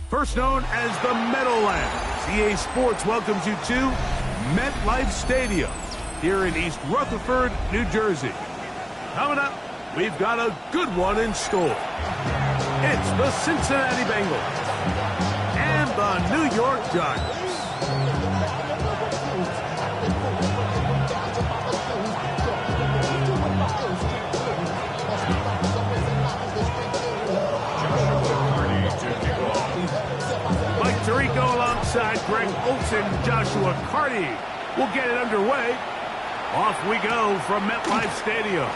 First known as the Meadowlands, EA Sports welcomes you to MetLife Stadium here in East Rutherford, New Jersey. Coming up, we've got a good one in store. It's the Cincinnati Bengals and the New York Giants. Tirico alongside Greg Olsen, Joshua Carty will get it underway. Off we go from MetLife Stadium.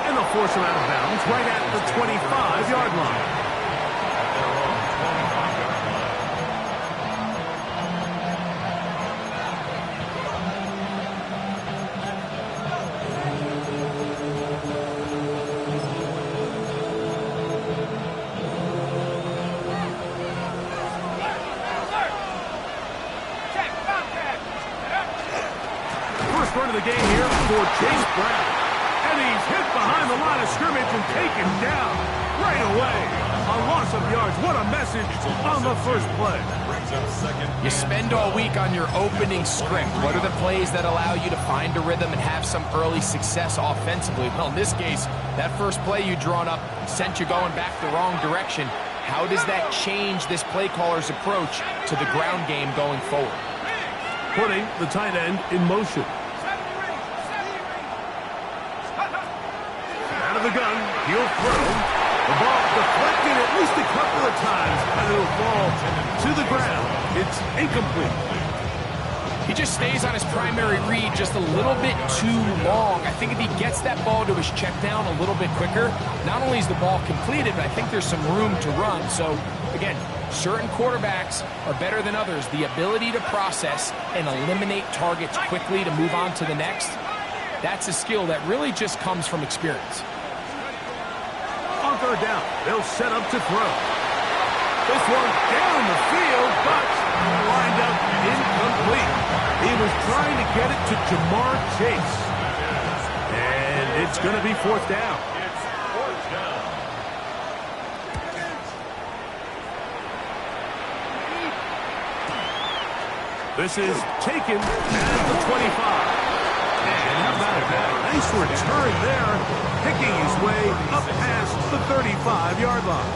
And they'll force him out of bounds right at the 25-yard line. Run of the game here for Chase Brown. And he's hit behind the line of scrimmage and taken down right away. A loss of yards. What a message on the first play. You spend all week on your opening script. What are the plays that allow you to find a rhythm and have some early success offensively? Well, in this case, that first play you drawn up sent you going back the wrong direction. How does that change this play caller's approach to the ground game going forward? Putting the tight end in motion. The gun, he'll throw. The ball deflected at least a couple of times, and it'll fall to the ground. It's incomplete. He just stays on his primary read just a little bit too long. I think if he gets that ball to his check down a little bit quicker, not only is the ball completed, but I think there's some room to run. So, again, certain quarterbacks are better than others. The ability to process and eliminate targets quickly to move on to the next, that's a skill that really just comes from experience. On third down, they'll set up to throw. This one down the field, but lined up incomplete. He was trying to get it to Jamar Chase. And it's going to be fourth down. This is taken at the 25. And how about that? Nice return there, picking his way up past the 35-yard line.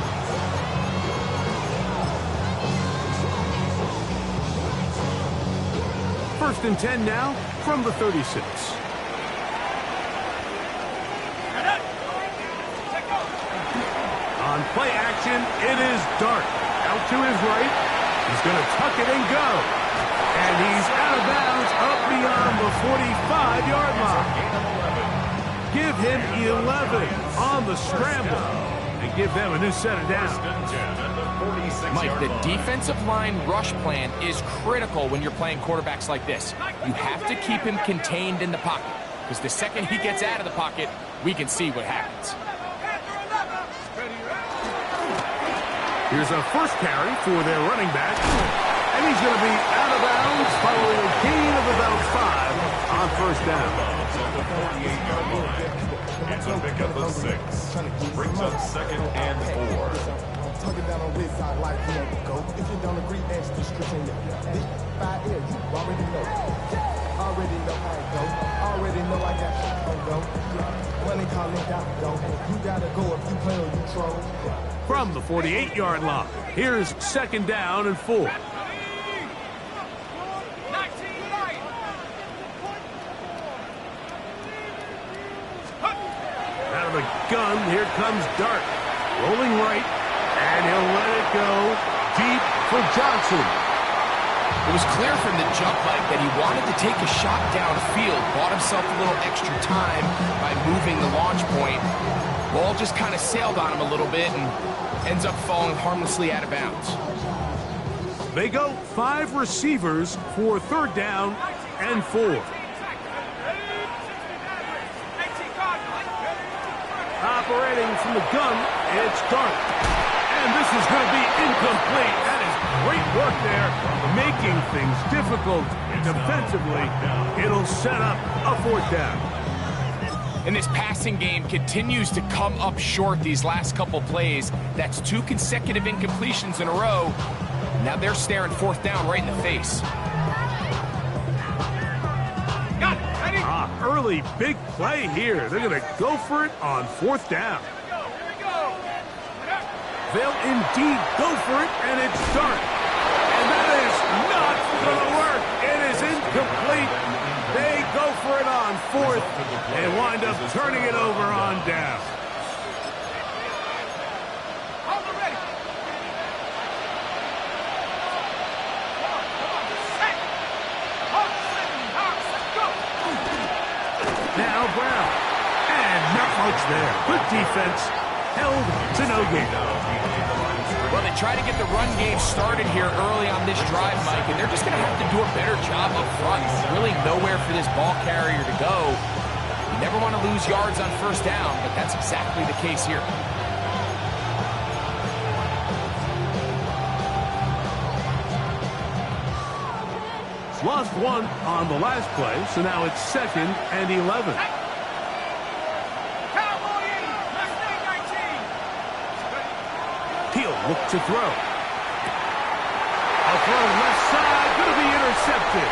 First and 10 now from the 36. On play action, it is Dart. Out to his right. He's going to tuck it and go. And he's out of bounds up beyond the 45-yard line. Give him 11 on the scramble and give them a new set of downs. Mike, the defensive line rush plan is critical when you're playing quarterbacks like this. You have to keep him contained in the pocket, because the second he gets out of the pocket, we can see what happens. Here's a first carry for their running back. And he's going to be out of bounds following a gain of about 5 on first down. It's a pickup of 6. Brings up second and 4. Tugging down on this side like you know go. If you don't agree, ask the script in this 5 here, you already know. Already know how it go. Already know I got shit on go. Money calling got to go. You gotta go if you play or you troll. From the 48-yard line, here's second down and 4. Out of the gun, here comes Dart. Rolling right, and he'll let it go deep for Johnson. It was clear from the jump like that he wanted to take a shot downfield, bought himself a little extra time by moving the launch point. Ball just kind of sailed on him a little bit and ends up falling harmlessly out of bounds. They go 5 receivers for third down and 4. Operating from the gun, it's Dart. And this is going to be incomplete. That is great work there, making things difficult defensively. It'll set up a 4th down. And this passing game continues to come up short these last couple plays. That's 2 consecutive incompletions in a row. Now they're staring 4th down right in the face. Early big play here. They're going to go for it on 4th down. They'll indeed go for it, and it's Dart. And that is not going to work. It is incomplete. They go for it on 4th and wind up turning it over on down. Now Brown. And not much there. Good defense. Held to no gain. Well, they try to get the run game started here early on this drive, Mike, and they're just going to have to do a better job up front. There's really nowhere for this ball carrier to go. You never want to lose yards on 1st down, but that's exactly the case here. Lost 1 on the last play, so now it's 2nd and 11. He'll look to throw. A throw left side, going to be intercepted.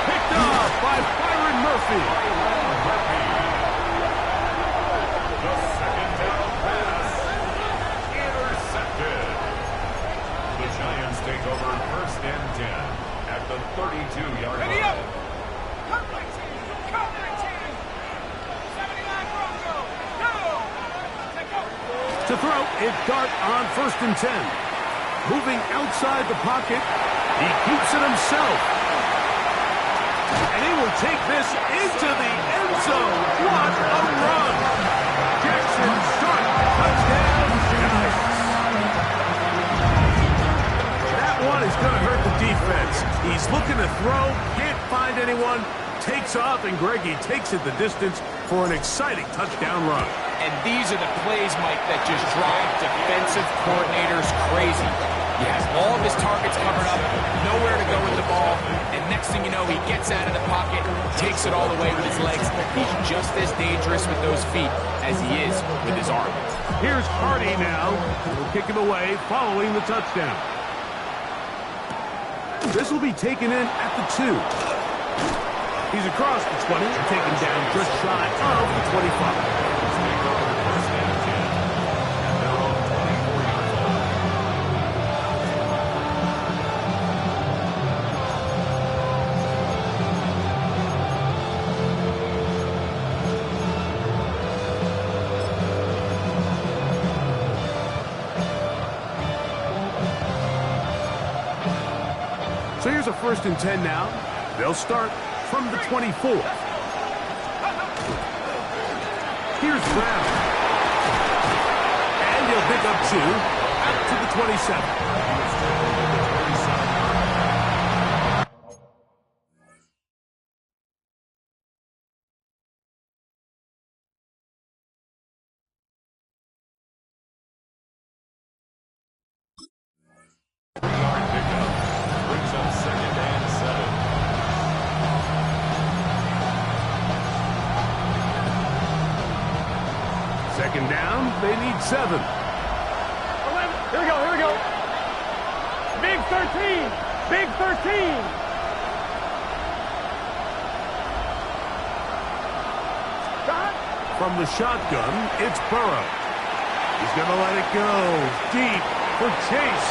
Picked off by Byron Murphy. The 2nd down pass. Intercepted. The Giants take over 1st and 10 at the 32-yard line. Ready up! Come my team! Come my team! 79 Bronco! Go! Take over! To throw, it's Dart on 1st and 10. Moving outside the pocket, he keeps it himself. And he will take this into the end zone. What a run! Jackson Dart, touchdown, Giants. That one is going to hurt the defense. He's looking to throw, can't find anyone, takes off, and Greggy takes it the distance for an exciting touchdown run. And these are the plays, Mike, that just drive defensive coordinators crazy. He has all of his targets covered up, nowhere to go with the ball, and next thing you know, he gets out of the pocket, takes it all the way with his legs. He's just as dangerous with those feet as he is with his arm. Here's Hardy now. He'll kick it away following the touchdown. This will be taken in at the 2. He's across the 20 and taken down just shy of the 25. So here's a 1st and 10 now. They'll start from the 24. Here's Brown. And he'll pick up 2 out to the 27. Second down, they need 7. 11. Here we go, here we go. Big 13. Big 13. Shot. From the shotgun, it's Burrow. He's going to let it go deep for Chase.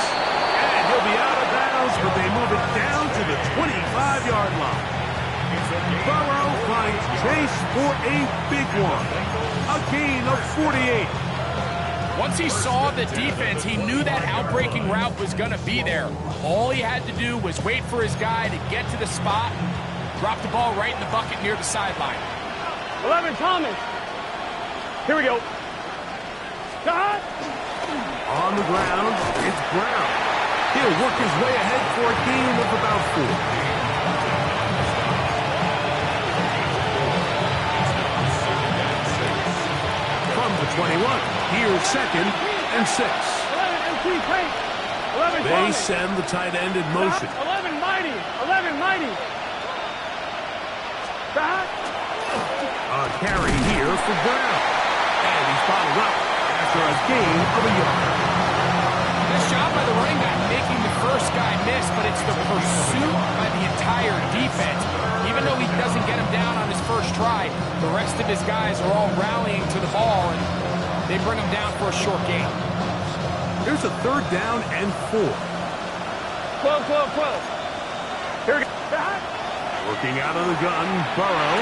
And he'll be out of bounds, but they move it down to the 25-yard line. Burrow finds Chase for a big one. A gain of 48. Once he saw the defense, he knew that outbreaking route was going to be there. All he had to do was wait for his guy to get to the spot, drop the ball right in the bucket near the sideline. 11 Thomas. Here we go. Shot. On the ground, it's Brown. He'll work his way ahead for a gain of about 4. From the 21. Here's 2nd and 6. 11, MT, play. 11, They send the tight end in motion. 11, mighty. 11, mighty. Stop. A carry here for Brown. And he's followed up after a gain of a yard. Nice job by the running back making the first guy miss, but it's the pursuit by the entire defense. Even though he doesn't get him down on his first try, the rest of his guys are all rallying to the ball, and they bring him down for a short gain. Here's a 3rd down and 4. 12, 12, 12. Here we go. Stop. Working out of the gun, Burrow.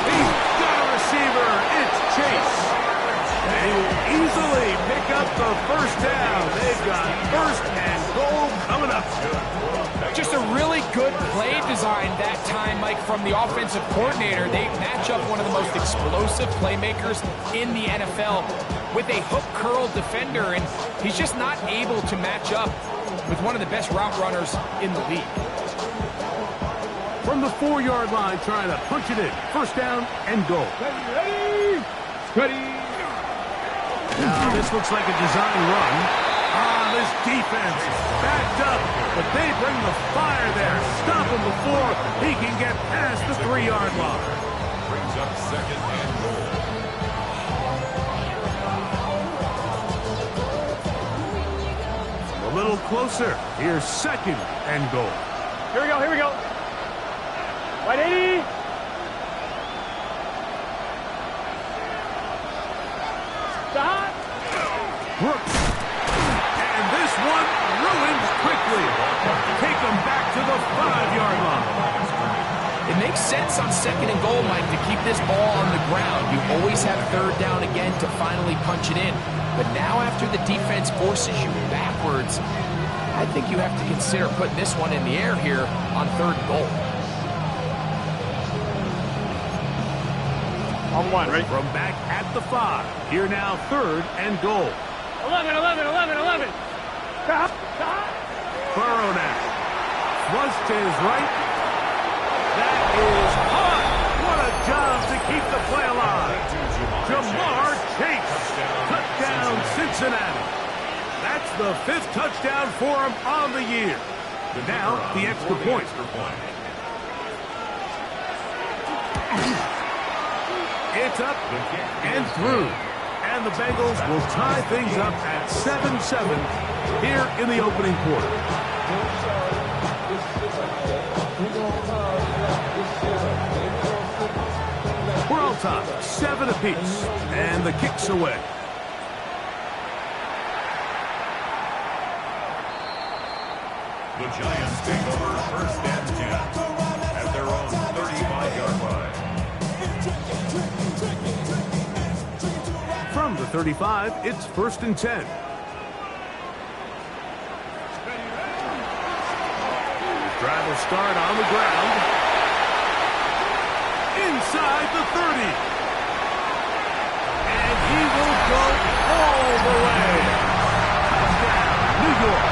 He's got a receiver. It's Chase. They will easily pick up the first down. They've got 1st and goal coming up. Just a really good play design that time, Mike, from the offensive coordinator. They match up one of the most explosive playmakers in the NFL with a hook curl defender, and he's just not able to match up with one of the best route runners in the league. From the 4-yard line, trying to punch it in. 1st down and goal. Ready. Ready. Now, this looks like a design run. This defense backed up, but they bring the fire there. Stop him before he can get past the 3-yard line. Brings up 2nd and goal. A little closer. Here's 2nd and goal. Here we go, here we go. Right 80. Stop. Brooks. And this one ruined quickly. Take him back to the 5-yard line. It makes sense on 2nd and goal, Mike, to keep this ball on the ground. You always have 3rd down again to finally punch it in. But now after the defense forces you backwards, I think you have to consider putting this one in the air here on 3rd and goal. On 1, right? From back at the 5. Here now 3rd and goal. 11, 11, 11, 11. Stop. Stop. Burrow now. Flush to his right. That is hot. What a job to keep the play alive. Jamar Chase. Touchdown, Cincinnati. That's the 5th touchdown for him on the year. Now, the extra point. It's up and through. And the Bengals will tie things up at 7-7 here in the opening quarter. We're all tied, 7 apiece, and the kick's away. The Giants take over 1st and 10 at their own 35-yard line. From the 35, it's 1st and 10. Drive will start on the ground. Inside the 30. And he will go all the way. Touchdown, New York.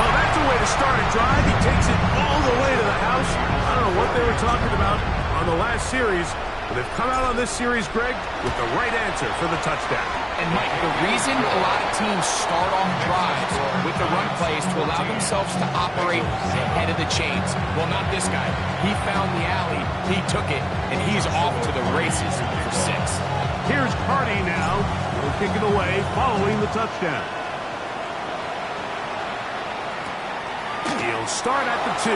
Well, that's a way to start a drive. He takes it all the way to the house. I don't know what they were talking about on the last series, but they've come out on this series, Greg, with the right answer for the touchdown. And Mike, the reason a lot of teams start off drives with the run plays to allow themselves to operate ahead of the chains. Well, not this guy. He found the alley, he took it, and he's off to the races for 6. Here's Carney now. He'll kick it away following the touchdown. He'll start at the 2.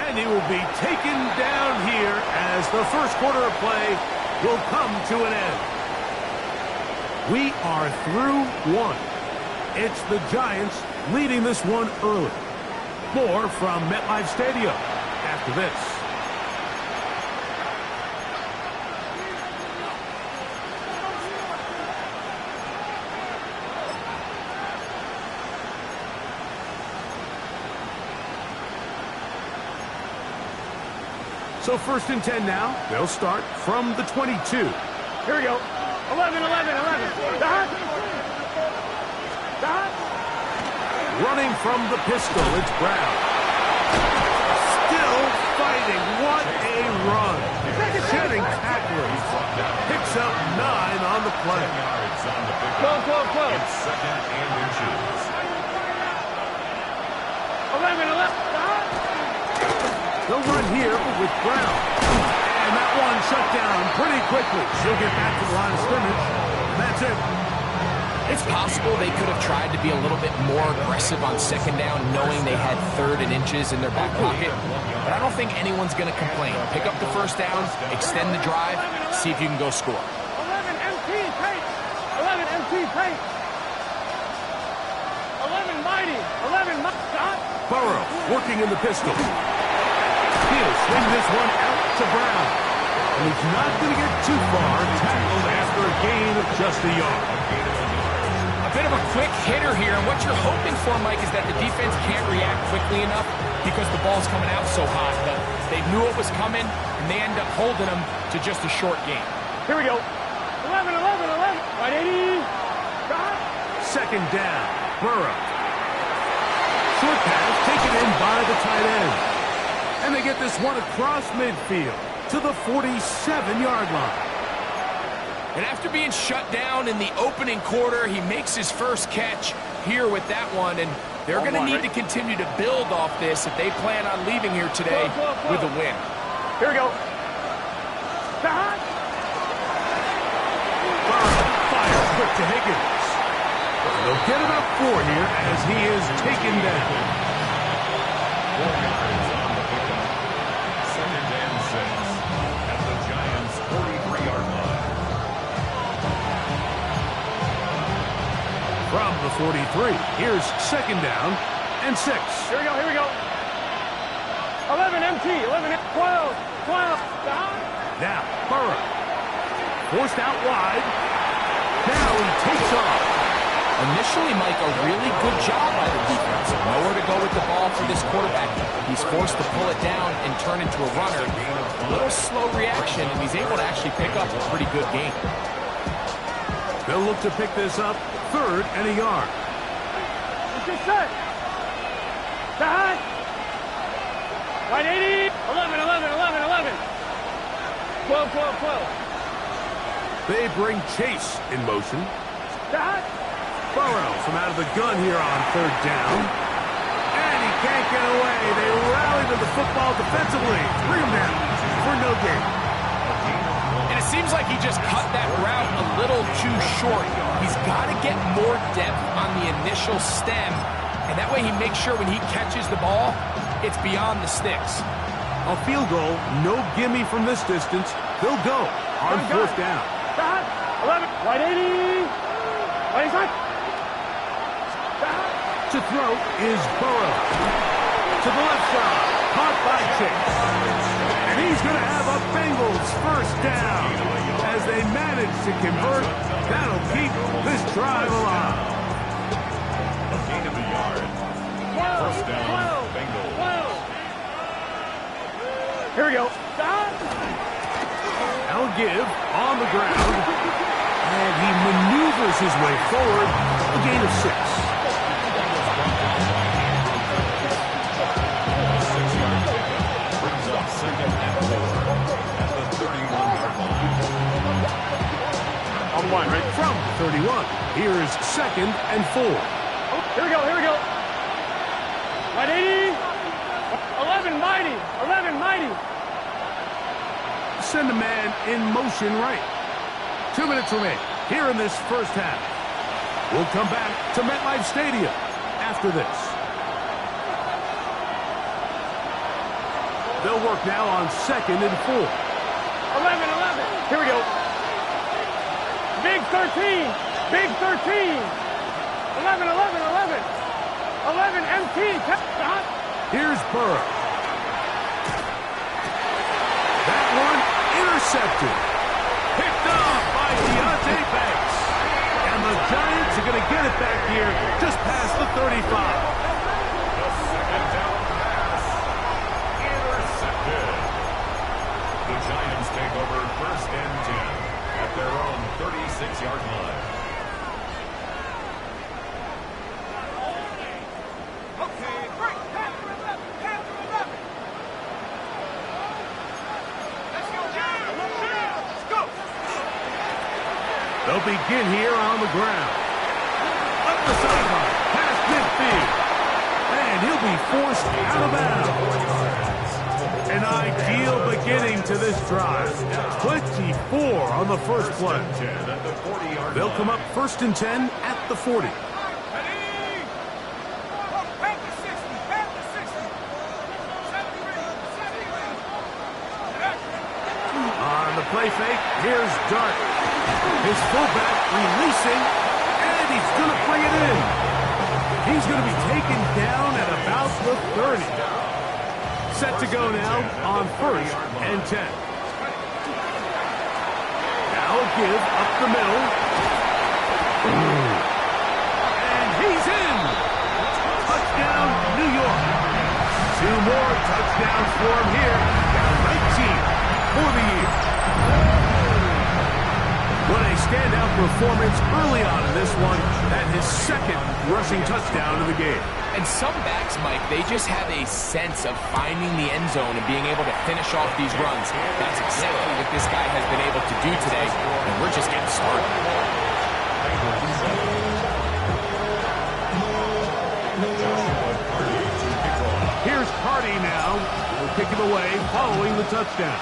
And he will be taken down here as the first quarter of play will come to an end. We are through 1. It's the Giants leading this one early. More from MetLife Stadium after this. So 1st and 10 now. They'll start from the 22. Here we go. 11, 11, 11. Stop. Stop. Running from the pistol, it's Brown. Still fighting. What a run. second and inches. 11, 11. They'll run here with Brown. And that one shut down pretty quickly. She'll get back to the line of scrimmage. That's it. It's possible they could have tried to be a little bit more aggressive on second down, knowing they had 3rd and inches in their back pocket. But I don't think anyone's going to complain. Pick up the first down, extend the drive, see if you can go score. 11 MT pace. 11 MT pace. 11 mighty. 11 mighty. Burrow working in the pistol. He'll swing this one out to Brown. And he's not going to get too far. Tackled after a gain of just a yard. A bit of a quick hitter here, and what you're hoping for, Mike, is that the defense can't react quickly enough because the ball's coming out so hot. But they knew it was coming, and they end up holding them to just a short game. Here we go. 11, 11, 11. Right, 80. Second down. Burrow. Short pass taken in by the tight end. And they get this one across midfield to the 47-yard line. And after being shut down in the opening quarter, he makes his first catch here with that one. And they're going to need to continue to build off this if they plan on leaving here today with a win. Here we go. Fire quick to Higgins. They'll get about 4 here as he is taken down. 4 yards on the pickup. Second and 6 at the Giants' 43-yard line. From the 43, here's second down and 6. Here we go, here we go. 11 MT, 11, 12, 12. Now, Burrow. Forced out wide. Now he takes off. Initially, Mike, a really good job by the defense. Nowhere to go with the ball for this quarterback. He's forced to pull it down and turn into a runner. A little slow reaction, and he's able to actually pick up a pretty good game. They'll look to pick this up 3rd and a yard. This is set. Side. Right, 80. 11, 11, 11, 11. 12, 12, 12. They bring Chase in motion. Side. Burrow from out of the gun here on 3rd down. And he can't get away. They rally to the football defensively. Bring him down for no gain. And it seems like he just cut that route a little too short. He's got to get more depth on the initial stem, and that way he makes sure when he catches the ball, it's beyond the sticks. A field goal, no gimme from this distance. They'll go on 4th down. 11. Right, 80. Right side. To throw is Burrow. To the left side, caught by Chase. And he's going to have a Bengals first down. As they manage to convert, that'll keep this drive alive. A gain of a yard. 12, First down, 12, Bengals. 12. Here we go. Now give on the ground. And he maneuvers his way forward. A gain of 6. 6-yard pickup brings up second and 4 at the 31-yard line. On the line, right from 31. Here's second and 4. Here we go, here we go. Right, 80. 11 mighty. 11 mighty. Send a man in motion right. 2 minutes remain here in this first half. We'll come back to MetLife Stadium after this. They'll work now on second and 4. 11, 11. Here we go. Big 13. Big 13. 11, 11, 11. 11 MT. Here's Burrow. That one intercepted. Picked off by Deontay Banks. And the Giants are going to get it back here just past the 35. The second down pass. Intercepted. The Giants take over first and 10 at their own 36-yard line. Okay, break. Let's go, Let's go. They'll begin here on the ground. the sideline, past midfield. And he'll be forced out of bounds. An ideal beginning to this drive. 24 on the first play. They'll come up 1st and 10 at the 40. On the play fake, here's Dart. His fullback releasing, and he's going to bring it in. He's going to be taken down at about the 30. Set to go now on 1st and 10. Now a give up the middle. And he's in. Touchdown, New York. 2 more touchdowns for him here. Down 19 for the year. What a standout performance early on in this one. That his 2nd rushing touchdown of the game. And some backs, Mike, they just have a sense of finding the end zone and being able to finish off these runs. That's exactly what this guy has been able to do today, and we're just getting started. Here's Carty now. He'll kick him away following the touchdown.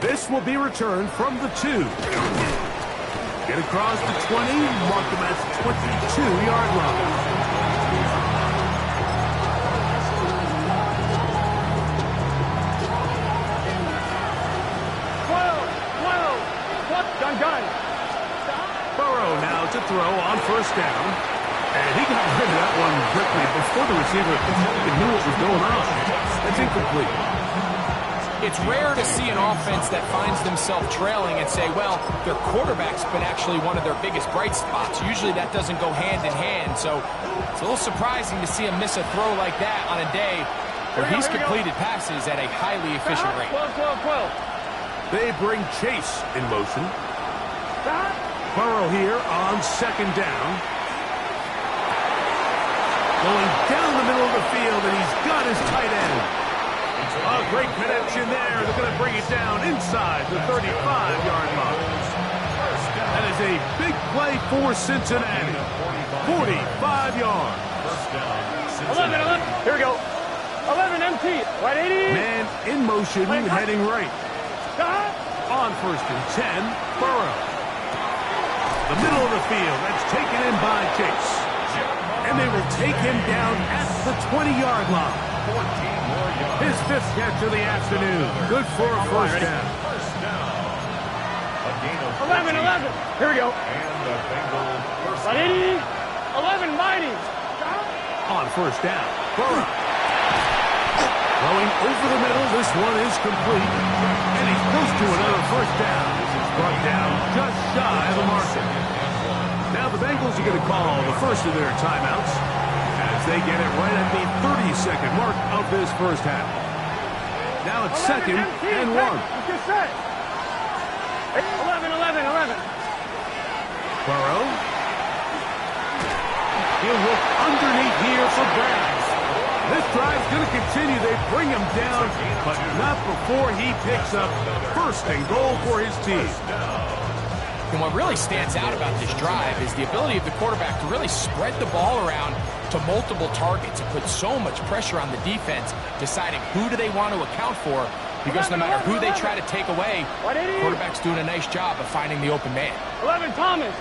This will be returned from the 2. Get across the 20, mark them at the 22-yard line. Gun. Burrow now to throw on 1st down. And he got rid of that one quickly before the receiver even knew what was going on. That's incomplete. It's rare to see an offense that finds themselves trailing and say, well, their quarterback's been actually one of their biggest bright spots. Usually that doesn't go hand in hand, so it's a little surprising to see him miss a throw like that on a day where he's completed passes at a highly efficient rate. 12. They bring Chase in motion. Burrow here on 2nd down. Going down the middle of the field, and he's got his tight end. A great connection there. They're going to bring it down inside the 35-yard line. That is a big play for Cincinnati. 45 yards. 11. Here we go. 11 empty. Right 80. Man in motion, heading right. On 1st and 10, Burrow. The middle of the field. That's taken in by Chase. And they will take him down at the 20-yard line. 14 more yards. His 5th catch of the afternoon. Good for a first down. First down. A gain of 11. Here we go. And the Bengal first Right down. 80. 11 mighty. On 1st down, Burrow. Throwing over the middle. This one is complete. And he's close to another first down. This is brought down just shy of the marker. Now the Bengals are going to call the first of their timeouts as they get it right at the 30-second mark of this first half. Now it's 2nd and 1. Get set. 11. Burrow. He'll look underneath here for Browns. This drive's going to continue. They bring him down, but not before he picks up 1st and goal for his team. And what really stands out about this drive is the ability of the quarterback to really spread the ball around to multiple targets and put so much pressure on the defense, deciding who do they want to account for, because no matter who they try to take away, the quarterback's doing a nice job of finding the open man. 11 Thomas.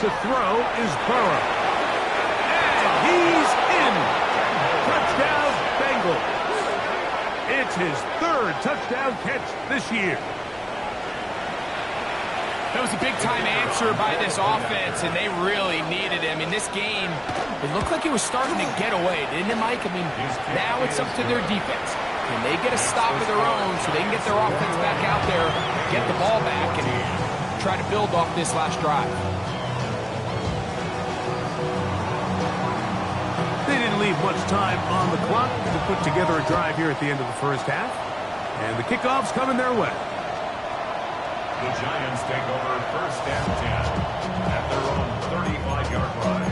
To throw is Burrow. And he's in. Touchdown, Bengals. It's his 3rd touchdown catch this year. That was a big-time answer by this offense, and they really needed him. In this game, it looked like it was starting to get away, didn't it, Mike? I mean, now it's up to their defense. Can they get a stop of their own so they can get their offense back out there, get the ball back, and try to build off this last drive? They didn't leave much time on the clock to put together a drive here at the end of the first half. And the kickoff's coming their way. The Giants take over 1st and 10 at their own 35-yard line.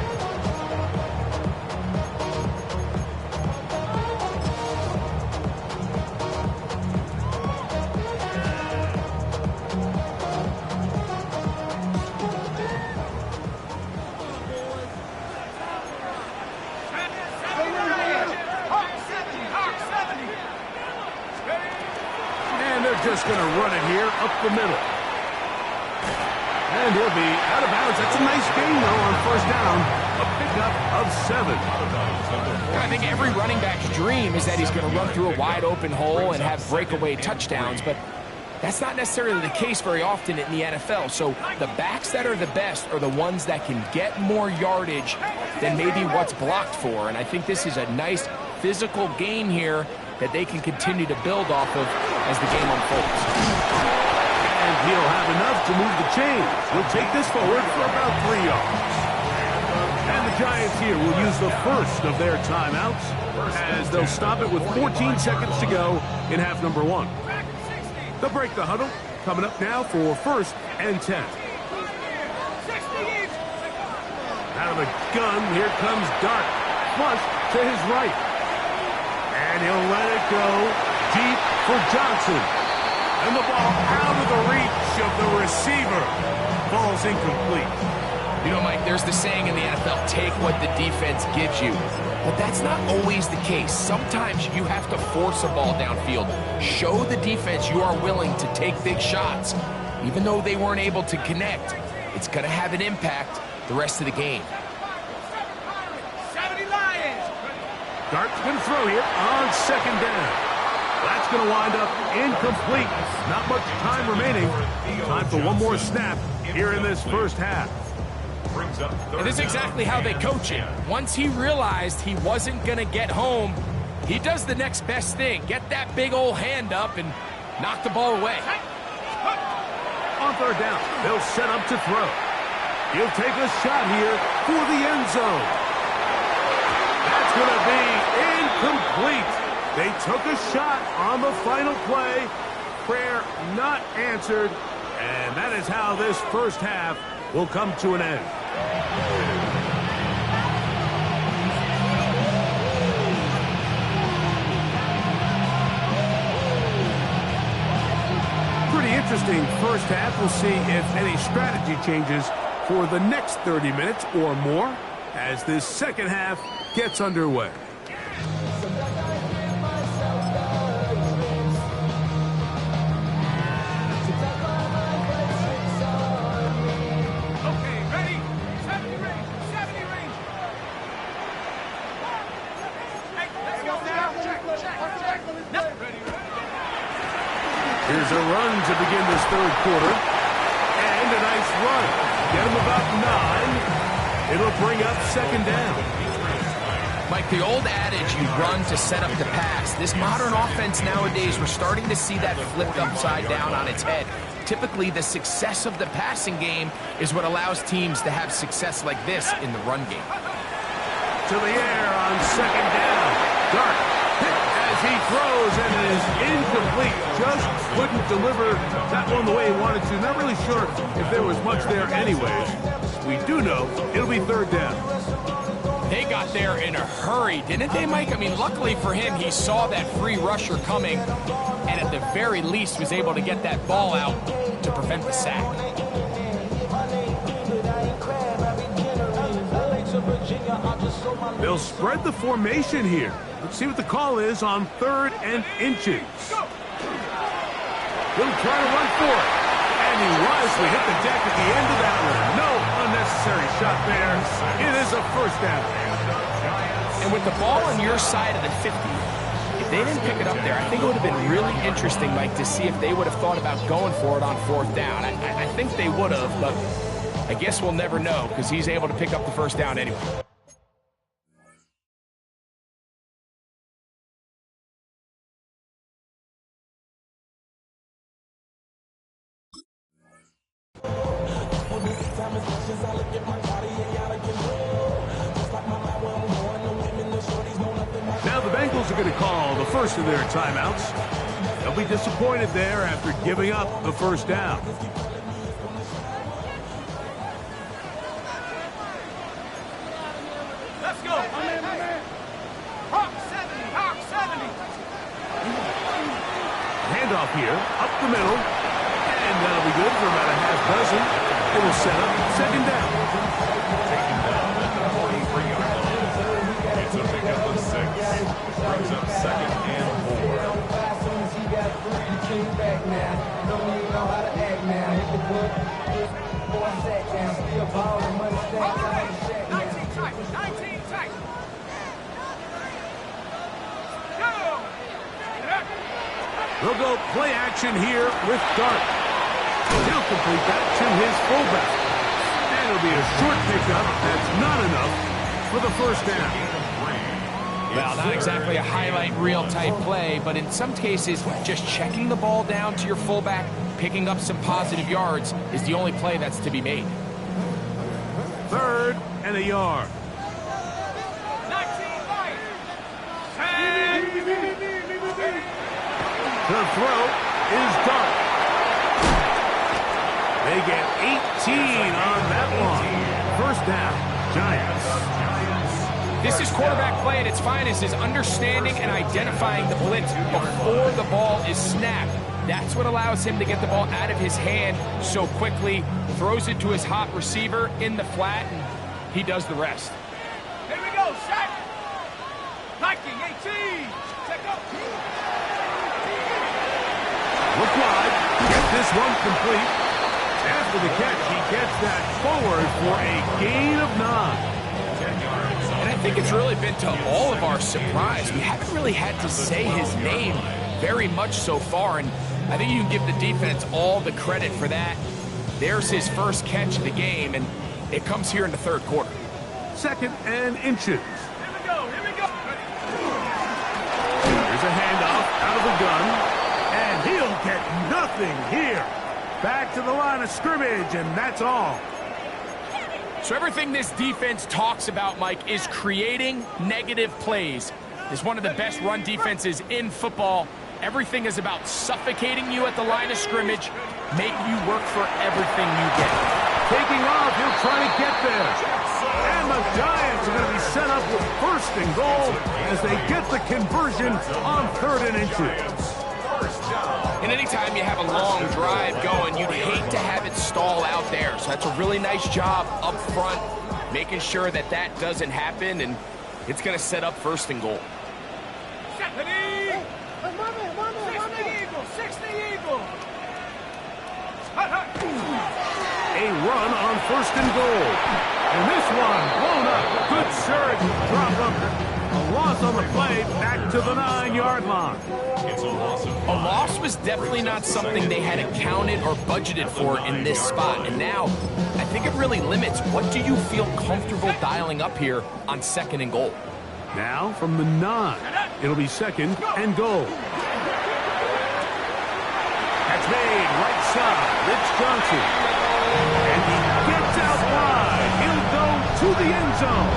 going to run it here up the middle. And he'll be out of bounds. That's a nice gain, though, on first down. A pickup of 7. I think every running back's dream is that he's going to run through a wide-open hole and have breakaway touchdowns, but that's not necessarily the case very often in the NFL. So the backs that are the best are the ones that can get more yardage than maybe what's blocked for. And I think this is a nice physical game here that they can continue to build off of as the game unfolds. And he'll have enough to move the chains. He'll take this forward for about 3 yards. And the Giants here will use the first of their timeouts as they'll stop it with 14 seconds to go in half number 1. They'll break the huddle. Coming up now for 1st and 10. Out of the gun, here comes Dart. Flush to his right. And he'll let it go deep for Johnson. And the ball out of the reach of the receiver. Ball's incomplete. You know, Mike, there's the saying in the NFL, take what the defense gives you. But that's not always the case. Sometimes you have to force a ball downfield. Show the defense you are willing to take big shots. Even though they weren't able to connect, it's going to have an impact the rest of the game. 70 Lions. Dart's going to throw here on 2nd down. That's going to wind up incomplete. Not much time remaining. Time for one more snap here in this first half. And this is exactly how they coach him. Once he realized he wasn't going to get home, he does the next best thing. Get that big old hand up and knock the ball away. On 3rd down, they'll set up to throw. He'll take a shot here for the end zone. That's going to be incomplete. They took a shot on the final play. Prayer not answered. And that is how this first half will come to an end. Pretty interesting first half. We'll see if any strategy changes for the next 30 minutes or more as this second half gets underway. Here's a run to begin this 3rd quarter. And a nice run. Get him about 9. It'll bring up 2nd down. Mike, the old adage, you run to set up the pass. This modern offense nowadays, we're starting to see that flipped upside down on its head. Typically, the success of the passing game is what allows teams to have success like this in the run game. To the air on 2nd down. Dart as he throws, and it is incomplete. Just couldn't deliver that one the way he wanted to. Not really sure if there was much there anyways. We do know it'll be 3rd down. They got there in a hurry, didn't they, Mike? I mean, luckily for him, he saw that free rusher coming, and at the very least was able to get that ball out to prevent the sack. They'll spread the formation here. Let's see what the call is on 3rd and inches. He'll try to run for it. And he wisely hit the deck at the end of that one. No unnecessary shot there. It is a 1st down. And with the ball on your side of the 50, if they didn't pick it up there, I think it would have been really interesting, Mike, to see if they would have thought about going for it on 4th down. I think they would have, but I guess we'll never know because he's able to pick up the 1st down anyway. Now the Bengals are going to call the first of their timeouts. They'll be disappointed there after giving up the 1st down. Let's go. Hawk 70. Hawk 70. Handoff here, up the middle. And that'll be good for about a half dozen. It will set up 2nd down. Taken down at the 43-yard line. It's a pickup of 6. Brings up 2nd and 4. King back now. Don't even know how to act now. Hit the book, boy, I sat down. Still ballin', money stacked All out right, the shack now. 19 tight, 19 tight. Go! They'll go play action here with Dart. He'll complete that to his fullback. And it'll be a short pickup. That's not enough for the first down. Well, not exactly a highlight reel type play, but in some cases, just checking the ball down to your fullback, picking up some positive yards is the only play that's to be made. 3rd and a yard. 19 right. 10. The throw is Dart. They get 18 on that one. First down, Giants. This is quarterback play at its finest, is understanding and identifying the blitz before the ball is snapped. That's what allows him to get the ball out of his hand so quickly, throws it to his hot receiver in the flat, and he does the rest. Here we go, set. Liking 18. Take up. Look wide. Get this one complete. After the catch, he gets that forward for a gain of 9. And I think it's really been to all of our surprise. We haven't really had to say his name very much so far, and I think you can give the defense all the credit for that. There's his first catch of the game, and it comes here in the 3rd quarter. 2nd and inches. Here we go, here we go. Here's a handoff out of the gun, and he'll get nothing here. Back to the line of scrimmage, and that's all. So everything this defense talks about, Mike, is creating negative plays. It's one of the best run defenses in football. Everything is about suffocating you at the line of scrimmage, make you work for everything you get. Taking off, he'll try to get there. And the Giants are going to be set up with 1st and goal as they get the conversion on 3rd and inches. And anytime you have a long drive going, you'd hate to have it stall out there. So that's a really nice job up front, making sure that that doesn't happen, and it's going to set up 1st and goal. 60 Eagle, 60 Eagle. A run on 1st and goal. And this one blown up. Good surge. Drop up. A loss on the play. Back to the 9-yard line. It's a loss of 5. A loss was definitely not something they had accounted or budgeted for in this spot. And now, I think it really limits what do you feel comfortable dialing up here on 2nd and goal. Now from the 9. It'll be 2nd and goal. That's made right side. Rich Johnson. And he gets out wide. He'll go to the end zone.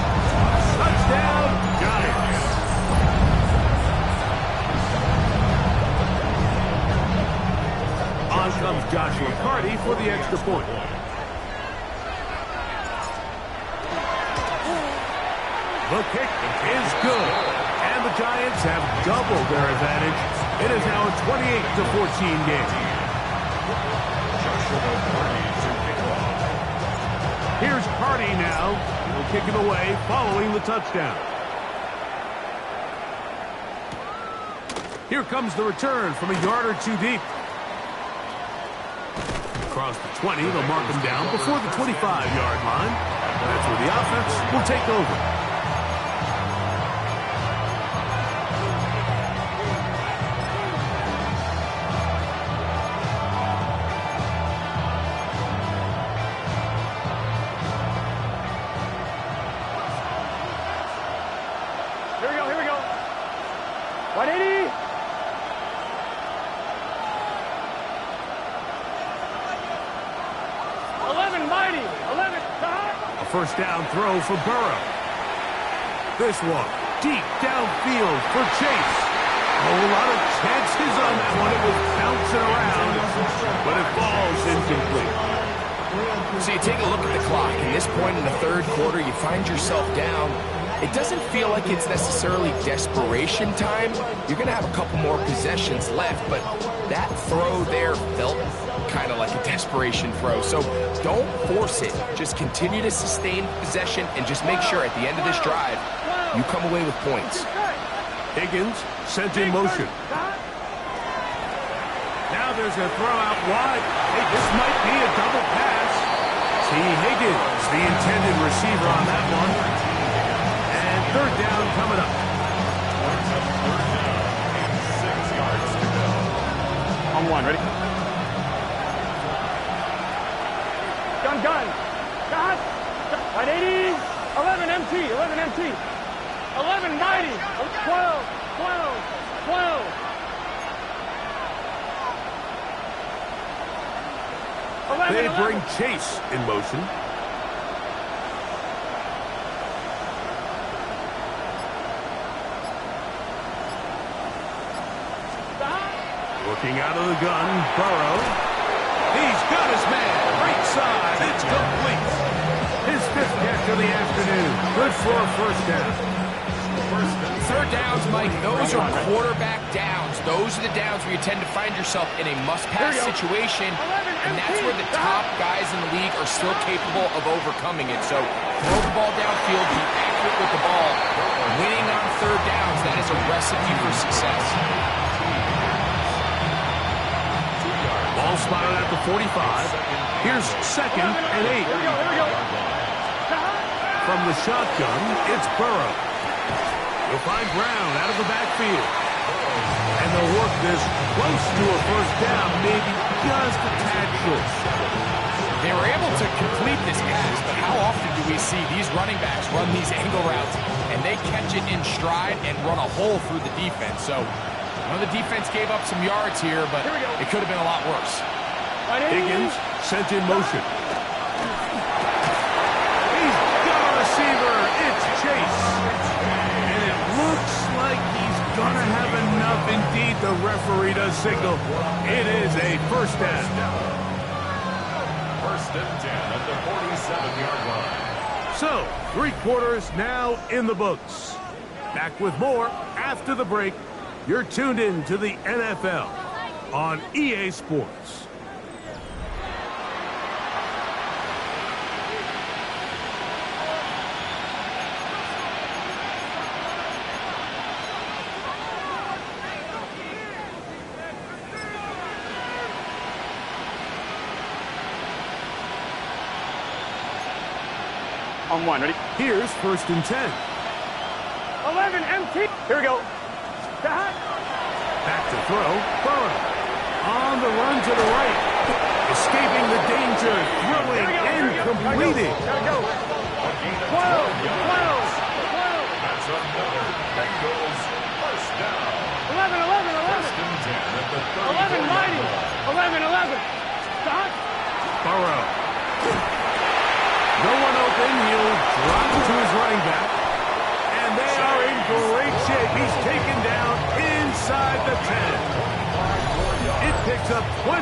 Touchdown, Giants. On comes Joshua Carty for the extra point. The kick is good. And the Giants have doubled their advantage. It is now a 28-14 game. Here's Carty now. He'll kick it away following the touchdown. Here comes the return from a yard or 2 deep. Across the 20, they'll mark him down before the 25-yard line. That's where the offense will take over. First down throw for Burrow. This one deep downfield for Chase. A whole lot of chances on that one. It was bouncing around, but it falls incomplete. So you take a look at the clock. At this point in the 3rd quarter, you find yourself down. It doesn't feel like it's necessarily desperation time. You're going to have a couple more possessions left, but that throw there felt kind of like a desperation throw. So don't force it. Just continue to sustain possession and just make sure at the end of this drive, you come away with points. Higgins sent in motion. Now there's a throw out wide. Hey, this might be a double pass. T. Higgins, the intended receiver on that one. And third down coming up. Third down, 6 yards to go. On one, ready? Gun. Got. 80. 11 MT. 11 MT. 11 mighty. 12. 12. 11, They 11. bring Chase in motion. Looking out of the gun, Burrow. He's got his man. Right side. It's complete. His 5th catch of the afternoon. Good for a first down. Third downs, Mike, those are quarterback downs. Those are the downs where you tend to find yourself in a must-pass situation, and that's where the top guys in the league are still capable of overcoming it. So throw the ball downfield, be accurate with the ball. Winning on third downs, that is a recipe for success. Ball spotted at the 45. Here's 2nd and 8. Here we go. From the shotgun, it's Burrow. He'll find Brown out of the backfield. And they'll work this close to a first down, maybe just a tad short. They were able to complete this pass, but how often do we see these running backs run these angle routes and they catch it in stride and run a hole through the defense? So, the defense gave up some yards here, but it could have been a lot worse. Higgins sent in motion. He's got a receiver. It's Chase. And it looks like he's going to have enough. Indeed, the referee does signal. It is a first down. First and 10 at the 47-yard line. So, 3 quarters now in the books. Back with more after the break. You're tuned in to the NFL on EA Sports. On one, ready? Here's 1st and 10. 11 MT. Here we go. Back to throw. Burrow. On the run to the right. Escaping the danger. Throwing and completing. Gotta go. 12. That's another Bengals first down. 11. First and 10 at the 11 mighty. 11. Burrow. No one open. He'll drop to his running back. And they are in great shape. He's taken down inside the 10. It picks up 25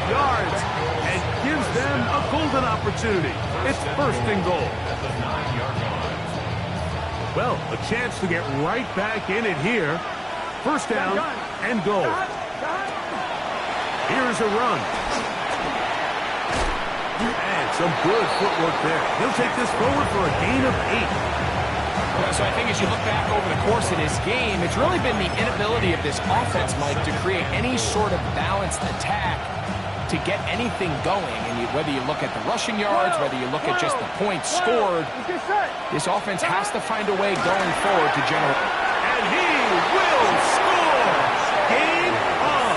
yards and gives them a golden opportunity. It's 1st and goal. At the 9-yard line. Well, a chance to get right back in it here. First down and goal. Here's a run. And some good footwork there. He'll take this forward for a gain of 8. So I think as you look back over the course of this game, it's really been the inability of this offense, Mike, to create any sort of balanced attack to get anything going. And whether you look at the rushing yards, whether you look at just the points scored, this offense has to find a way going forward to generate. And he will score! Game on!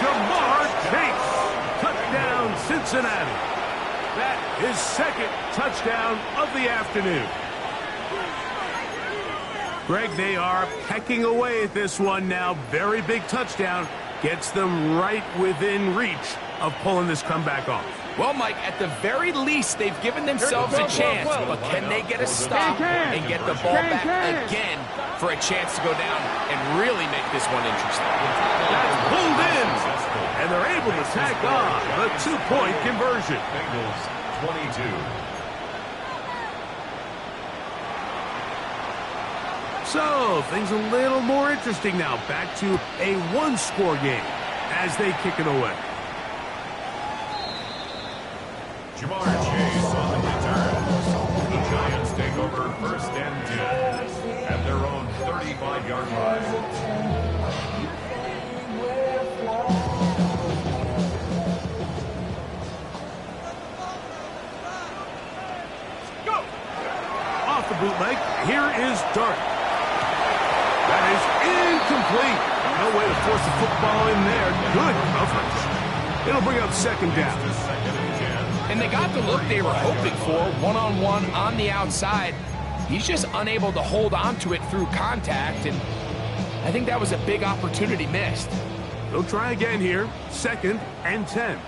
Jamar Chase! Touchdown, Cincinnati. That is 2nd touchdown of the afternoon. Greg, they are pecking away at this one now. Very big touchdown. Gets them right within reach of pulling this comeback off. Well, Mike, at the very least, they've given themselves a chance, but can they get a stop and get the ball back again for a chance to go down and really make this one interesting? That's pulled in, and they're able to tack on the 2-point conversion. Bengals 22. So, things a little more interesting now. Back to a 1-score game as they kick it away. Jamar Chase on the return. The Giants take over 1st and 10 at their own 35-yard line. the bootleg. Here is Dart. That is incomplete. No way to force the football in there. Good coverage. It'll bring up second down. And they got the look they were hoping for, one-on-one on the outside. He's just unable to hold on to it through contact, and I think that was a big opportunity missed. They'll try again here. 2nd and 10.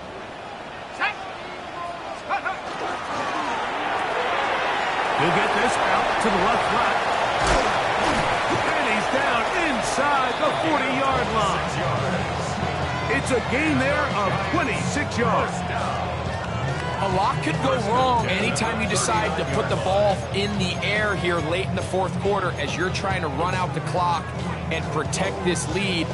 He'll get this out to the left flat. And he's down inside the 40-yard line. It's a gain there of 26 yards. A lot could go wrong anytime you decide to put the ball in the air here late in the fourth quarter as you're trying to run out the clock and protect this lead.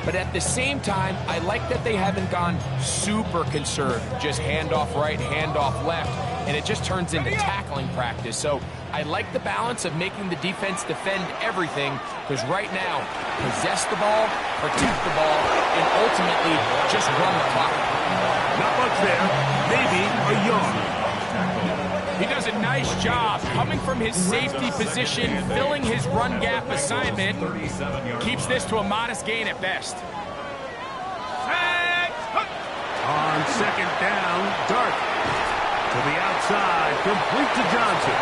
But at the same time, I like that they haven't gone super conserved. Just handoff right, handoff left, and it just turns into tackling practice. So I like the balance of making the defense defend everything, because right now, possess the ball, protect the ball, and ultimately just run the clock. Not much there. Maybe a yard. He does a nice job coming from his safety position, filling his run gap assignment. Keeps this to a modest gain at best. On second down, Dart to the outside, complete to Johnson.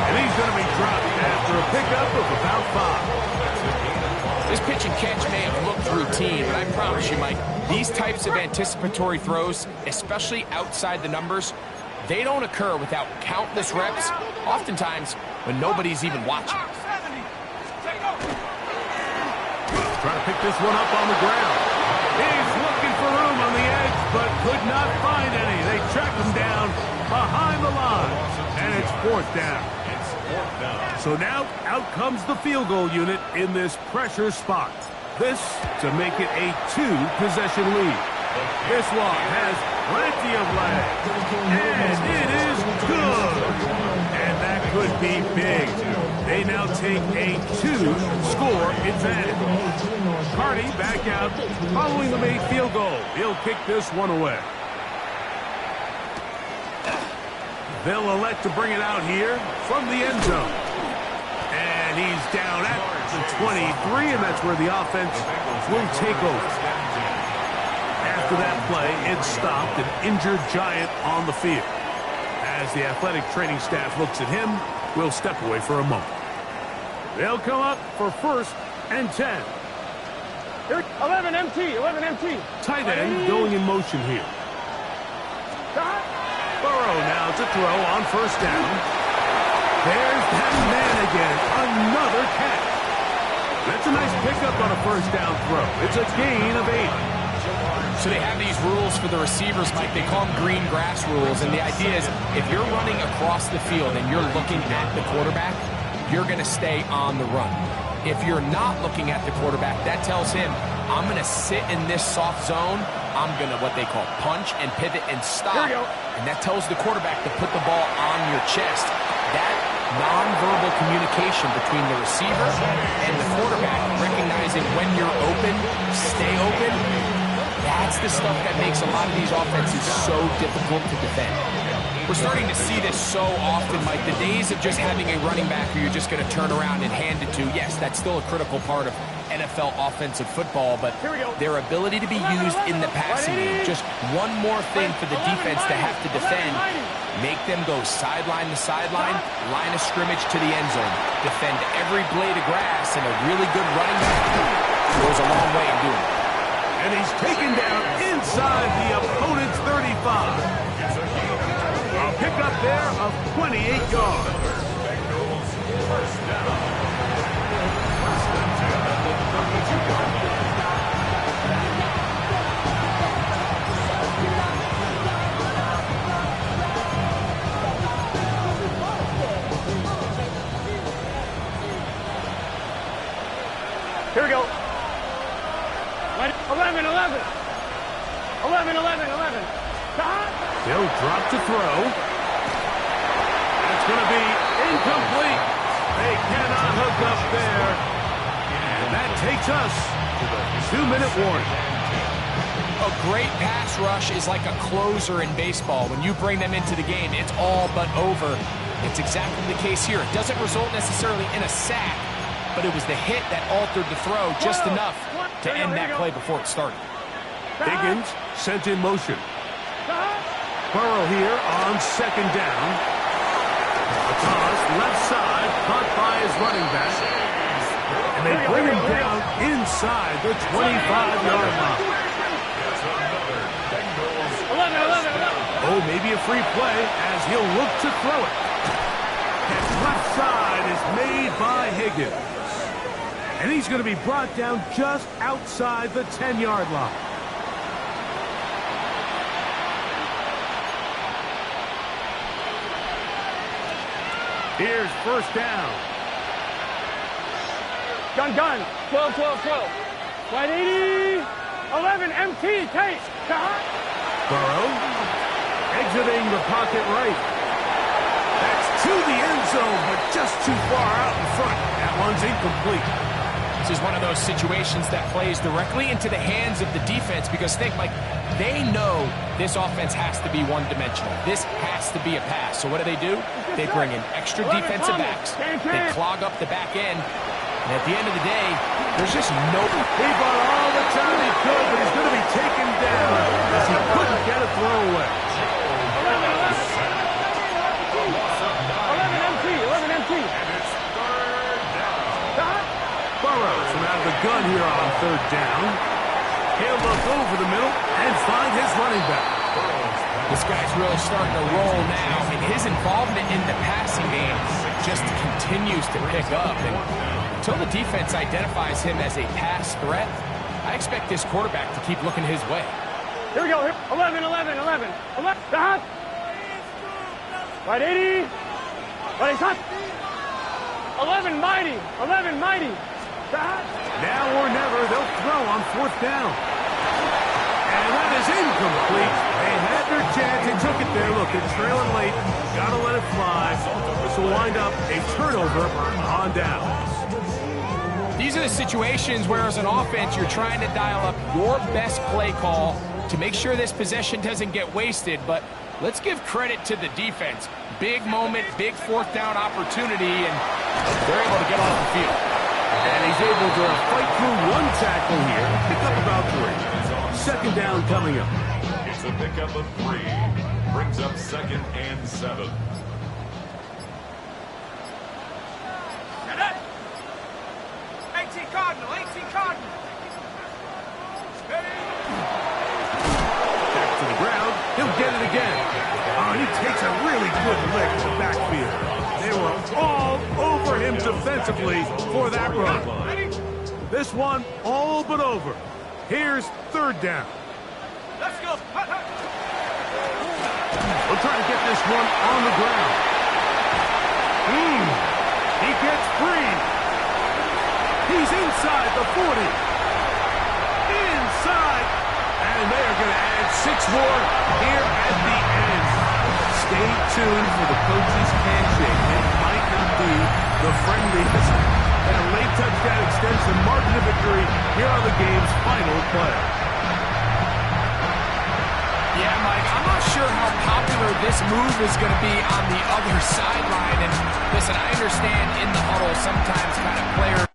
And he's going to be dropped after a pickup of about 5. This pitch and catch may have looked routine, but I promise you, Mike, these types of anticipatory throws, especially outside the numbers, they don't occur without countless reps, oftentimes when nobody's even watching. Trying to pick this one up on the ground. He's looking for room on the edge, but could not find any. They track him down behind the line, and it's 4th down. So now out comes the field goal unit in this pressure spot. This to make it a 2-possession lead. This one has plenty of legs, and it is good. And that could be big. They now take a 2-score advantage. Carty back out following the made field goal. He'll kick this one away. They'll elect to bring it out here from the end zone. And he's down at the 23, and that's where the offense will take over. After that play, it stopped an injured Giant on the field. As the athletic training staff looks at him, we'll step away for a moment. They'll come up for 1st and 10. 11 MT, 11 MT. Tight end going in motion here. Burrow now to throw on 1st down. There's that man again. Another catch. That's a nice pickup on a 1st down throw. It's a gain of 8. So they have these rules for the receivers, Mike. They call them green grass rules. And the idea is if you're running across the field and you're looking at the quarterback, you're going to stay on the run. If you're not looking at the quarterback, that tells him, I'm going to sit in this soft zone. I'm going to what they call punch and pivot and stop. And that tells the quarterback to put the ball on your chest. That nonverbal communication between the receiver and the quarterback, recognizing when you're open, stay open, that's the stuff that makes a lot of these offenses so difficult to defend. We're starting to see this so often, Mike. The days of just having a running back who you're just going to turn around and hand it to, yes, that's still a critical part of NFL offensive football, but their ability to be used in the passing game, just one more thing for the defense to have to defend, make them go sideline to sideline, line of scrimmage to the end zone, defend every blade of grass, and a really good running back goes a long way in doing it. And he's taken down inside the opponent's 35. A pickup there of 28 yards. Here we go. 11, 11. 11, 11, 11. He'll drop to throw. That's going to be incomplete. They cannot hook up there. And that takes us to the 2-minute warning. A great pass rush is like a closer in baseball. When you bring them into the game, it's all but over. It's exactly the case here. It doesn't result necessarily in a sack, but it was the hit that altered the throw just enough to end that play before it started. Higgins sent in motion. Burrow here on second down. A toss left side, caught by his running back. And they bring him down inside the 25-yard line. 11. Oh, maybe a free play as he'll look to throw it. And left side is made by Higgins. And he's going to be brought down just outside the 10-yard line. Here's first down. Gun. 12. Wide 80. 11, MT, Tate. Burrow exiting the pocket right. That's to the end zone, but just too far out in front. That one's incomplete. This is one of those situations that plays directly into the hands of the defense because think, Mike, they know this offense has to be one-dimensional. This has to be a pass. So what do? They bring in extra defensive backs. They clog up the back end. And at the end of the day, there's just no... He bought all the time he could, but he's going to be taken down as he couldn't get a throw away. 11 MT. Burrows from out of the gun here on third down. He'll look over the middle and find his running back. This guy's really starting to roll now, and his involvement in the passing game just continues to pick up. And until the defense identifies him as a pass threat, I expect this quarterback to keep looking his way. Here we go. 11. Right 80. Right shot. 11 mighty. Now or never, they'll throw on fourth down. And that is incomplete. They had their chance. They took it there. Look, they're trailing late. Got to let it fly. This will wind up a turnover on downs. These are the situations where, as an offense, you're trying to dial up your best play call to make sure this possession doesn't get wasted. But let's give credit to the defense. Big moment, big fourth down opportunity, and they're able to get off the field. And he's able to fight through one tackle here. Pick up about 3. Second down coming up. It's a pickup of 3. Brings up 2nd and 7. Get it! 18 Cardinal. Steady. Back to the ground. He'll get it again. Oh, and he takes a really good lick to the backfield. They were all over him defensively for that run. This one all but over. Here's third down. Let's go. We'll try to get this one on the ground. He gets free. He's inside the 40. Inside. And they are going to add 6 more here at the end. Stay tuned for the coach's handshake. It might not be the friendliest. And a late touchdown extends the margin of victory here on the game's final play. Yeah, Mike, I'm not sure how popular this move is going to be on the other sideline. And listen, I understand in the huddle sometimes kind of players